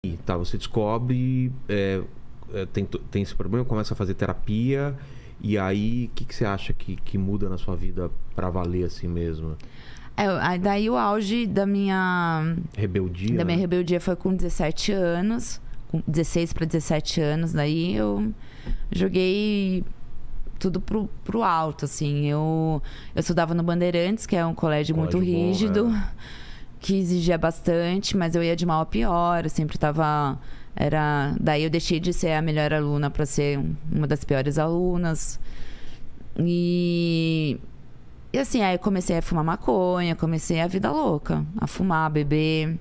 E tá, você descobre, tem esse problema, começa a fazer terapia, e aí o que você acha que muda na sua vida pra valer assim mesmo? Daí o auge da minha Rebeldia? Da minha Né? rebeldia foi com 17 anos, com 16 para 17 anos. Daí eu joguei tudo pro alto, assim. Eu estudava no Bandeirantes, que é um colégio muito Colégio bom, rígido, que exigia bastante, mas eu ia de mal a pior. Eu sempre tava... Daí eu deixei de ser a melhor aluna para ser uma das piores alunas. E assim, aí eu comecei a fumar maconha, comecei a vida louca. A fumar, a beber,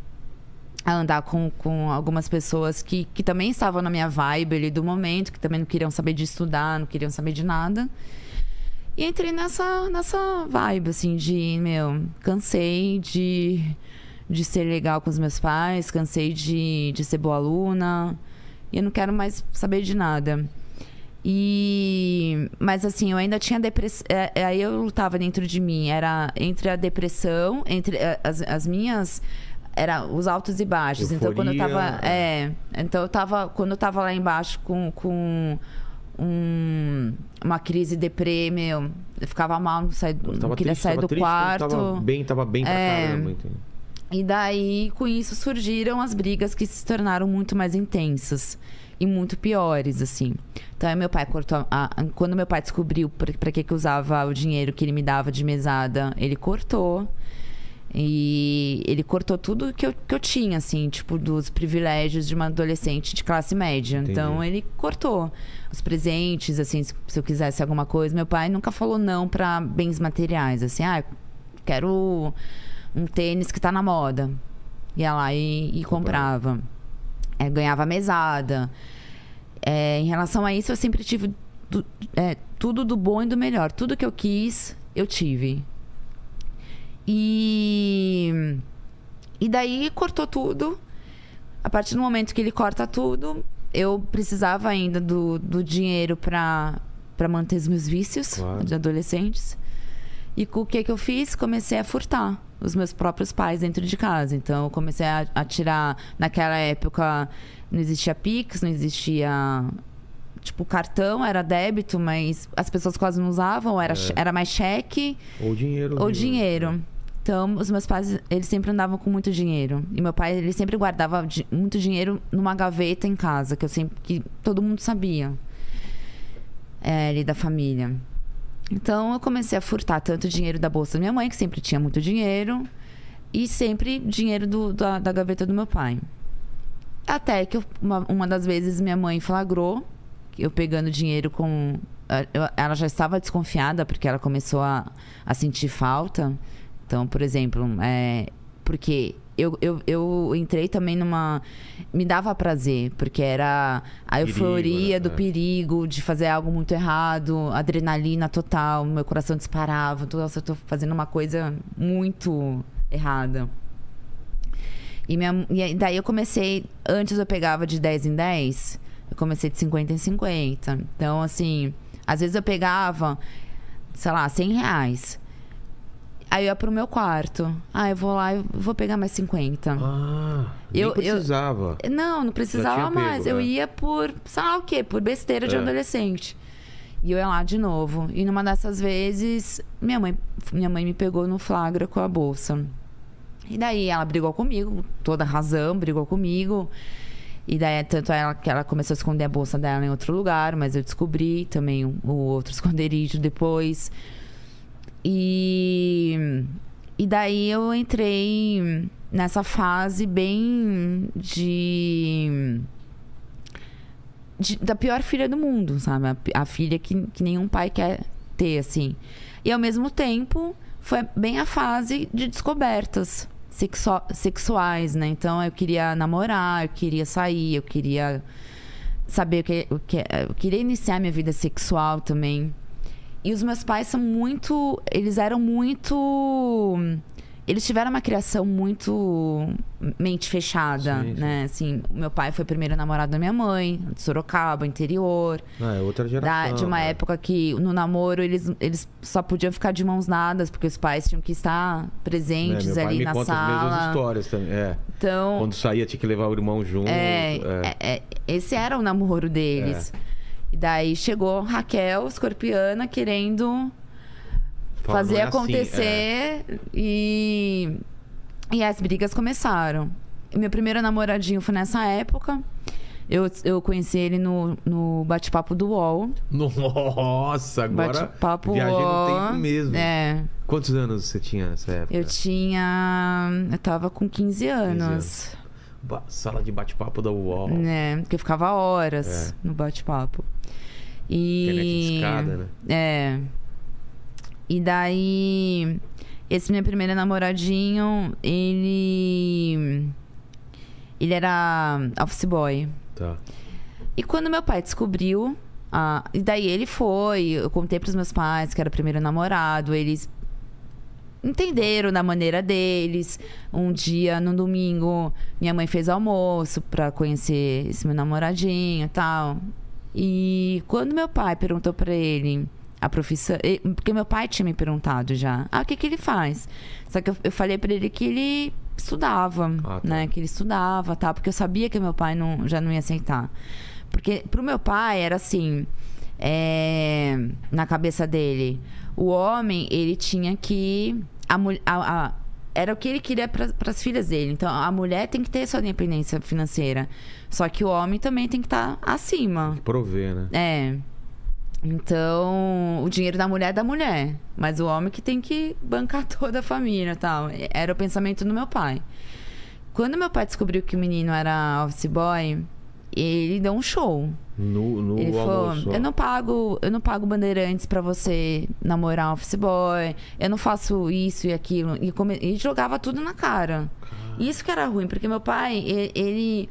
a andar com algumas pessoas que também estavam na minha vibe ali do momento, que também não queriam saber de estudar, não queriam saber de nada. E entrei nessa vibe, assim, cansei de ser legal com os meus pais, cansei de ser boa aluna, e eu não quero mais saber de nada. Mas assim, eu ainda tinha depressão. Aí eu lutava dentro de mim. Era entre a depressão, entre as minhas. Era os altos e baixos. Euforia. Então quando eu tava. Quando eu tava lá embaixo com uma crise deprê, eu ficava mal, não queria sair do triste, quarto. Tava bem pra caramba, entendeu? E daí, com isso, surgiram as brigas que se tornaram muito mais intensas e muito piores, assim. Então, meu pai cortou... Quando meu pai descobriu pra que usava o dinheiro que ele me dava de mesada, ele cortou. E ele cortou tudo que eu tinha, assim, tipo, dos privilégios de uma adolescente de classe média. Entendi. Então, ele cortou os presentes, assim, se eu quisesse alguma coisa. Meu pai nunca falou não pra bens materiais, assim. Quero um tênis que tá na moda. Ia lá e comprava. Ganhava mesada. Em relação a isso, eu sempre tive tudo do bom e do melhor. Tudo que eu quis, eu tive. E daí cortou tudo. A partir do momento que ele corta tudo, eu precisava ainda do dinheiro pra manter os meus vícios, claro, de adolescentes. E com o que eu fiz? Comecei a furtar os meus próprios pais dentro de casa. Então, eu comecei a tirar... Naquela época, não existia Pix, não existia... Tipo, cartão era débito, mas as pessoas quase não usavam. Era mais cheque. Ou dinheiro. Então, os meus pais, eles sempre andavam com muito dinheiro. E meu pai, ele sempre guardava muito dinheiro numa gaveta em casa, que todo mundo sabia. Ali da família. Então, eu comecei a furtar tanto dinheiro da bolsa da minha mãe, que sempre tinha muito dinheiro, e sempre dinheiro da gaveta do meu pai. Até que uma das vezes minha mãe flagrou eu pegando dinheiro com... Ela já estava desconfiada, porque ela começou a sentir falta. Então, por exemplo, porque eu entrei também numa... Me dava prazer, porque era a euforia do perigo, de fazer algo muito errado, adrenalina total, meu coração disparava. Nossa, eu tô fazendo uma coisa muito errada. E daí eu comecei... Antes eu pegava de 10 em 10, eu comecei de 50 em 50. Então, assim, às vezes eu pegava, sei lá, R$100. Aí eu ia pro meu quarto. Eu vou lá, eu vou pegar mais 50. Nem precisava. Não precisava mais. Eu ia por, sei lá o quê, por besteira de adolescente. E eu ia lá de novo. E numa dessas vezes, minha mãe me pegou no flagra com a bolsa. E daí ela brigou comigo, toda razão, brigou comigo. E daí, tanto que ela começou a esconder a bolsa dela em outro lugar, mas eu descobri também o outro esconderijo depois. E daí eu entrei nessa fase bem da pior filha do mundo, sabe? A filha que nenhum pai quer ter, assim. E ao mesmo tempo, foi bem a fase de descobertas sexuais, né? Então eu queria namorar, eu queria sair, eu queria saber eu queria iniciar minha vida sexual também. E os meus pais eles eram muito Eles tiveram uma criação muito mente fechada, Sim, sim. né? Assim, o meu pai foi o primeiro namorado da minha mãe, de Sorocaba, interior. É outra geração. De uma época que no namoro eles só podiam ficar de mãos dadas, porque os pais tinham que estar presentes Meu pai ali me na conta as mesmas sala. histórias também. Então, Quando saía tinha que levar o irmão junto. esse era o namoro deles. E daí chegou Raquel, escorpiana, querendo Fala, fazer não é assim, acontecer e as brigas começaram. E meu primeiro namoradinho foi nessa época. Eu conheci ele no bate-papo do UOL. Nossa, agora Bate-papo viajei no UOL. tempo mesmo. Quantos anos você tinha nessa época? Eu tava com 15 anos. Sala de bate-papo da UOL. Porque eu ficava horas no bate-papo. Internet de escada, né? E daí, esse meu primeiro namoradinho, ele era office boy. Tá. E quando meu pai descobriu, e daí ele foi, eu contei pros meus pais que era o primeiro namorado, eles entenderam da maneira deles. Um dia, no domingo, minha mãe fez almoço pra conhecer esse meu namoradinho e tal. E quando meu pai perguntou pra ele a profissão, porque meu pai tinha me perguntado já, o que ele faz? Só que eu falei pra ele que ele estudava, né? Que ele estudava, tal, porque eu sabia que meu pai já não ia aceitar. Porque pro meu pai era assim, na cabeça dele, o homem, ele tinha que... era o que ele queria para as filhas dele. Então, a mulher tem que ter sua independência financeira. Só que o homem também tem que estar acima. Tem que prover, né? Então, o dinheiro da mulher é da mulher. Mas o homem que tem que bancar toda a família e tal. Era o pensamento do meu pai. Quando meu pai descobriu que o menino era office boy, ele deu um show. Ele falou, eu não pago bandeirantes pra você namorar office boy, eu não faço isso e aquilo. E jogava tudo na cara. Isso que era ruim, porque meu pai, ele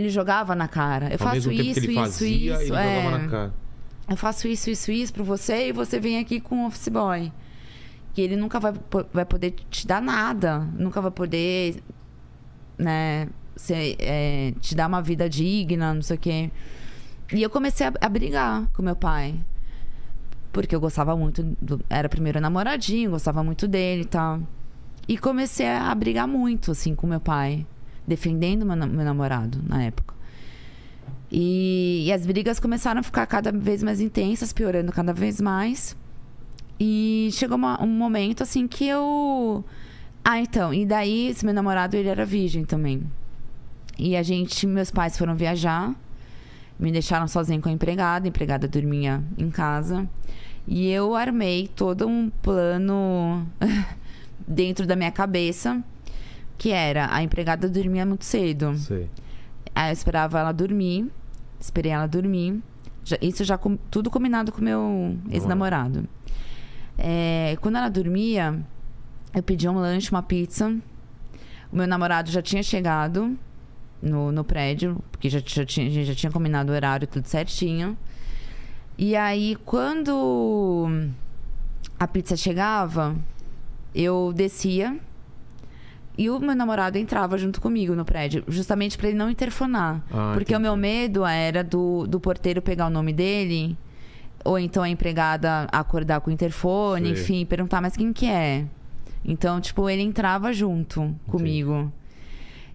jogava na cara. Eu faço isso, isso. Ele jogava na cara. Eu faço isso pra você e você vem aqui com um office boy. Que ele nunca vai poder te dar nada. Nunca vai poder, né, te dar uma vida digna, não sei o quê. E eu comecei a brigar com meu pai. Porque eu gostava muito era o primeiro namoradinho, gostava muito dele e tal. E comecei a brigar muito, assim, com meu pai. Defendendo meu namorado, na época. E as brigas começaram a ficar cada vez mais intensas, piorando cada vez mais. E chegou um momento, assim, que eu... então, e daí, esse meu namorado, ele era virgem também. E meus pais foram viajar. Me deixaram sozinha com a empregada dormia em casa. E eu armei todo um plano dentro da minha cabeça, que era, a empregada dormia muito cedo. Sei. Aí eu esperava ela dormir, esperei ela dormir. Isso já tudo combinado com o meu ex-namorado. Quando ela dormia, eu pedi um lanche, uma pizza. O meu namorado já tinha chegado no prédio, porque a gente já tinha combinado o horário, tudo certinho. E aí, quando a pizza chegava, eu descia e o meu namorado entrava junto comigo no prédio, justamente para ele não interfonar. Porque entendi. O meu medo era do porteiro pegar o nome dele, ou então a empregada acordar com o interfone, enfim, perguntar, mas quem que é? Então, tipo, ele entrava junto comigo.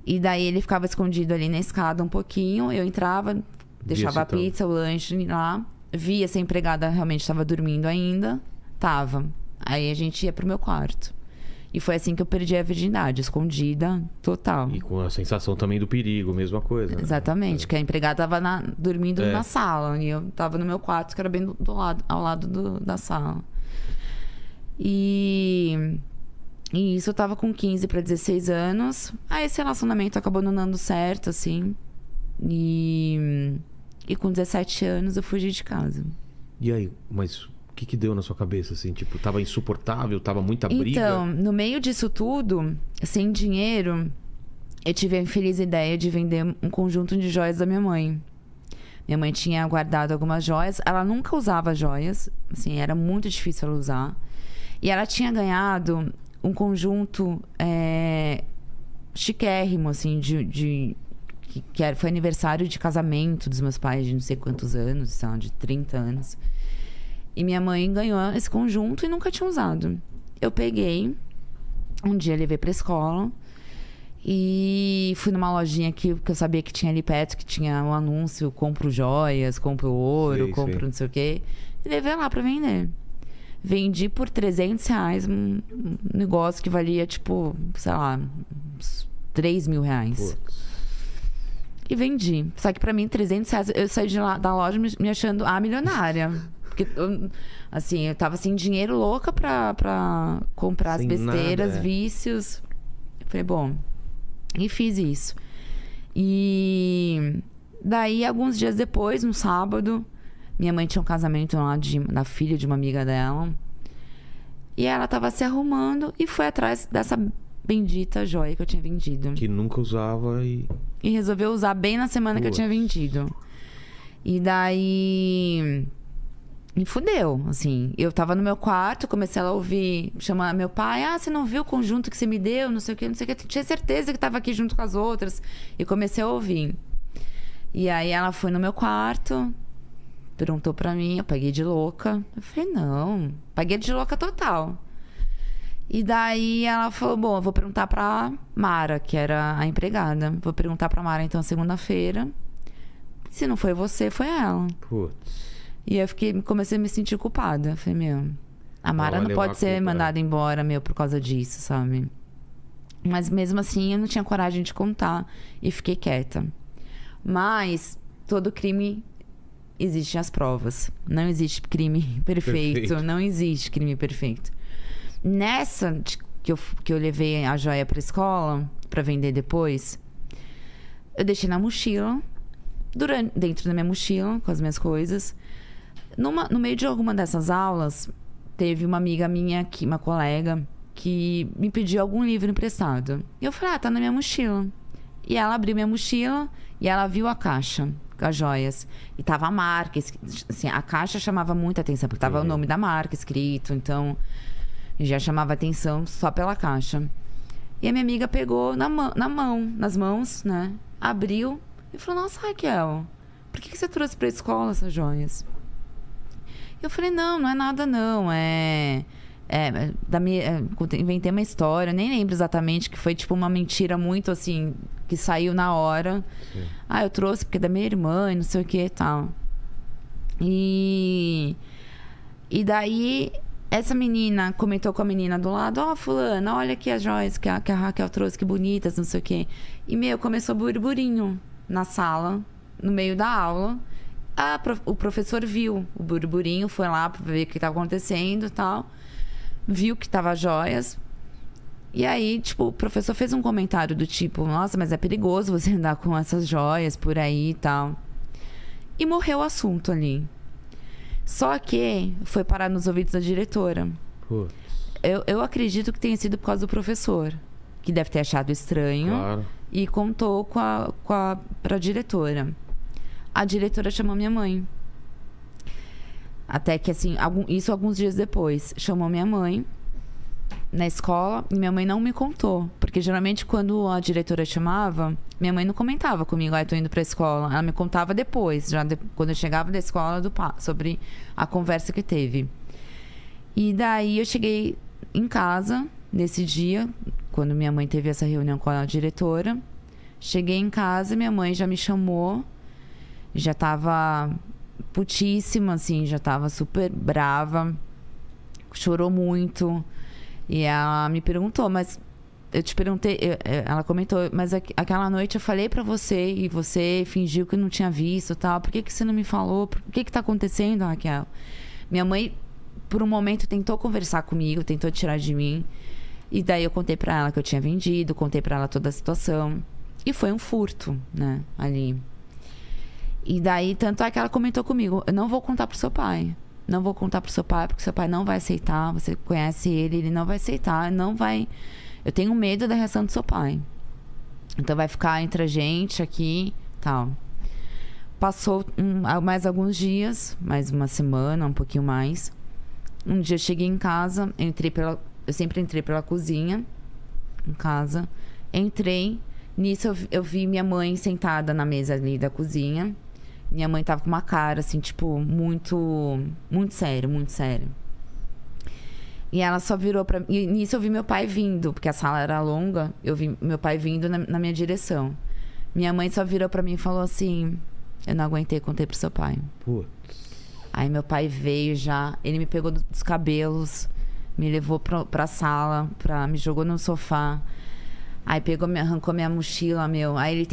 E daí ele ficava escondido ali na escada um pouquinho. Eu entrava, deixava a pizza, o lanche lá. Via se a empregada realmente estava dormindo ainda. Tava. Aí a gente ia pro meu quarto. E foi assim que eu perdi a virgindade, escondida, total. E com a sensação também do perigo, mesma coisa. Né? Exatamente, que a empregada tava dormindo na sala. E eu tava no meu quarto, que era bem ao lado da sala. E isso eu tava com 15 para 16 anos. Aí esse relacionamento acabou não dando certo, assim. E com 17 anos eu fugi de casa. E aí, mas o que deu na sua cabeça, assim? Tipo, tava insuportável, tava muita briga? Então, no meio disso tudo, sem dinheiro, eu tive a infeliz ideia de vender um conjunto de joias da minha mãe. Minha mãe tinha guardado algumas joias. Ela nunca usava joias. Assim, era muito difícil ela usar. E ela tinha ganhado um conjunto chiquérrimo, assim, foi aniversário de casamento dos meus pais de não sei quantos anos, sei lá, de 30 anos. E minha mãe ganhou esse conjunto e nunca tinha usado. Eu peguei, um dia levei pra escola e fui numa lojinha que eu sabia que tinha ali perto, que tinha um anúncio: compro joias, compro ouro, compro não sei o quê. E levei lá pra vender. Vendi por R$300 um negócio que valia, tipo, sei lá, uns R$3.000. Putz. E vendi. Só que pra mim, R$300, eu saí da loja me achando a milionária. Porque, assim, eu tava sem dinheiro, louca pra comprar sem as besteiras, nada, vícios. Eu falei, bom, e fiz isso. E daí, alguns dias depois, no sábado, minha mãe tinha um casamento lá da filha de uma amiga dela. E ela tava se arrumando e foi atrás dessa bendita joia que eu tinha vendido. Que nunca usava e resolveu usar bem na semana que eu tinha vendido. E daí me fudeu, assim. Eu tava no meu quarto, comecei a ouvir, chamar meu pai: ah, você não viu o conjunto que você me deu? Não sei o que, não sei o que. Tinha certeza que tava aqui junto com as outras. E comecei a ouvir. E aí ela foi no meu quarto, perguntou pra mim, eu paguei de louca. Eu falei, não, paguei de louca total. E daí ela falou, bom, eu vou perguntar pra Mara, que era a empregada. Vou perguntar pra Mara, então, segunda-feira. Se não foi você, foi ela. Putz. E eu comecei a me sentir culpada. Falei, meu, a Mara não pode ser mandada embora, meu, por causa disso, sabe? Mas mesmo assim, eu não tinha coragem de contar. E fiquei quieta. Mas todo crime existem as provas. Não existe crime perfeito. Não existe crime perfeito. Nessa que eu levei a joia pra escola, pra vender depois, eu deixei na mochila, dentro da minha mochila, com as minhas coisas. No meio de alguma dessas aulas, teve uma amiga minha, uma colega, que me pediu algum livro emprestado. E eu falei, tá na minha mochila. E ela abriu minha mochila e ela viu a caixa com as joias. E tava a marca, assim, a caixa chamava muita atenção, porque tava o nome da marca escrito, então já chamava atenção só pela caixa. E a minha amiga pegou nas mãos, né? Abriu e falou, nossa, Raquel, por que você trouxe pra escola essas joias? Eu falei, não é nada não, inventei uma história, nem lembro exatamente, que foi tipo uma mentira muito assim, que saiu na hora. Sim. Eu trouxe porque é da minha irmã e não sei o que e tal. E daí essa menina comentou com a menina do lado, fulana, olha aqui as joias que a Raquel trouxe, que bonitas, não sei o quê. E, começou burburinho na sala, no meio da aula. O professor viu o burburinho, foi lá pra ver o que estava acontecendo e tal. Viu que tava joias. E aí, tipo, o professor fez um comentário do tipo, nossa, mas é perigoso você andar com essas joias por aí e tal. E morreu o assunto ali. Só que foi parar nos ouvidos da diretora. Putz. Eu acredito que tenha sido por causa do professor, que deve ter achado estranho. Claro. E contou pra diretora. A diretora chamou minha mãe. Até que, assim, isso alguns dias depois. Chamou minha mãe na escola e minha mãe não me contou. Porque geralmente quando a diretora chamava, minha mãe não comentava comigo, tô indo pra escola. Ela me contava depois, quando eu chegava da escola, sobre a conversa que teve. E daí eu cheguei em casa nesse dia, quando minha mãe teve essa reunião com a diretora. Cheguei em casa, minha mãe já me chamou, já tava putíssima, assim, já tava super brava, chorou muito. E ela me perguntou, mas eu te perguntei, ela comentou, mas aquela noite eu falei pra você e você fingiu que não tinha visto e tal, por que você não me falou? O que tá acontecendo, Raquel? Minha mãe, por um momento, tentou conversar comigo, tentou tirar de mim. E daí eu contei pra ela que eu tinha vendido, contei pra ela toda a situação. E foi um furto, né, ali. E daí, tanto é que ela comentou comigo, eu não vou contar pro seu pai. Não vou contar pro seu pai, porque seu pai não vai aceitar. Você conhece ele não vai aceitar, não vai... Eu tenho medo da reação do seu pai. Então vai ficar entre a gente aqui, tal. Passou mais alguns dias, mais uma semana, um pouquinho mais. Um dia eu cheguei em casa, eu eu sempre entrei pela cozinha, em casa. Entrei, nisso eu vi minha mãe sentada na mesa ali da cozinha. Minha mãe tava com uma cara, assim, tipo, muito sério, muito sério. E ela só virou pra mim. E nisso eu vi meu pai vindo, porque a sala era longa. Eu vi meu pai vindo na minha direção. Minha mãe só virou pra mim e falou assim: eu não aguentei, contei pro seu pai. Putz. Aí meu pai veio já, ele me pegou dos cabelos, me levou pra sala, me jogou no sofá. Aí arrancou minha mochila, meu. Aí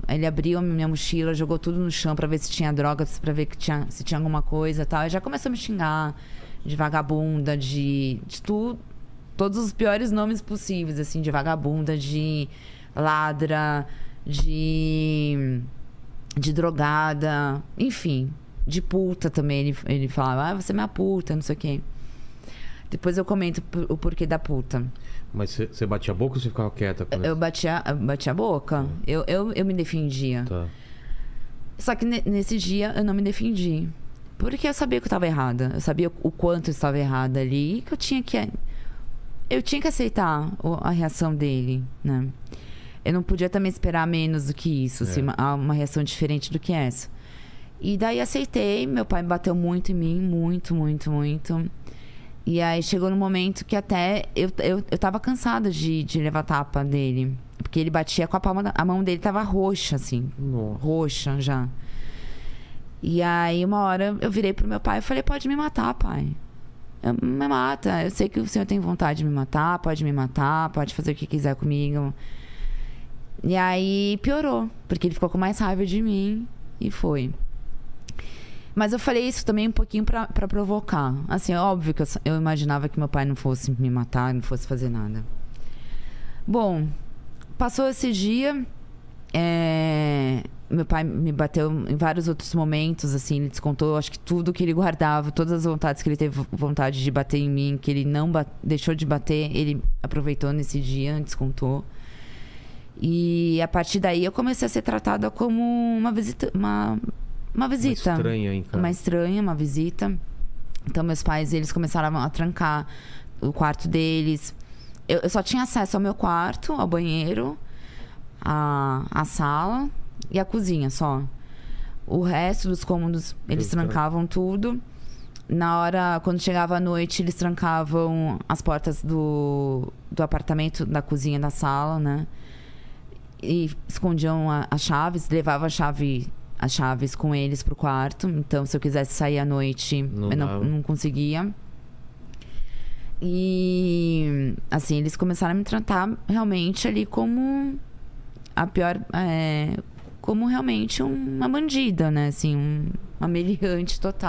ele abriu a minha mochila, jogou tudo no chão pra ver se tinha droga, pra ver se tinha alguma coisa e tal. Aí já começou a me xingar de vagabunda, de tudo, todos os piores nomes possíveis, assim, de vagabunda, de ladra, de drogada, enfim, de puta também. Ele falava, você é minha puta, não sei o quê. Depois eu comento o porquê da puta. Mas você batia a boca ou você ficava quieta? Eu batia a boca. Eu me defendia. Tá. Só que nesse dia eu não me defendi. Porque eu sabia que eu estava errada. Eu sabia o quanto eu estava errada ali. E que eu tinha que aceitar a reação dele, né? Eu não podia também esperar menos do que isso. Assim, uma reação diferente do que essa. E daí aceitei. Meu pai me bateu muito em mim. Muito, muito, muito. E aí chegou no momento que até eu tava cansada de levar tapa dele. Porque ele batia com a palma a mão dele tava roxa, assim. Nossa. Roxa já. E aí uma hora eu virei pro meu pai e falei, pode me matar, pai. Me mata. Eu sei que o senhor tem vontade de me matar, pode fazer o que quiser comigo. E aí piorou, porque ele ficou com mais raiva de mim e foi. Mas eu falei isso também um pouquinho pra provocar. Assim, é óbvio que eu imaginava que meu pai não fosse me matar, não fosse fazer nada. Bom, passou esse dia. Meu pai me bateu em vários outros momentos, assim. Ele descontou, acho que tudo que ele guardava, todas as vontades que ele teve vontade de bater em mim, que ele não deixou de bater, ele aproveitou nesse dia, descontou. E a partir daí eu comecei a ser tratada como uma visita. Uma visita. Uma estranha, uma visita. Então, meus pais, eles começaram a trancar o quarto deles. Eu só tinha acesso ao meu quarto, ao banheiro, a sala e a cozinha, só. O resto dos cômodos, eles trancavam tudo. Na hora, quando chegava a noite, eles trancavam as portas do apartamento, da cozinha, da sala, né? E escondiam as chaves, levavam as chaves com eles pro quarto. Então, se eu quisesse sair à noite, eu não conseguia. E, assim, eles começaram a me tratar realmente ali como a pior... como realmente uma bandida, né? Assim, uma meliante total.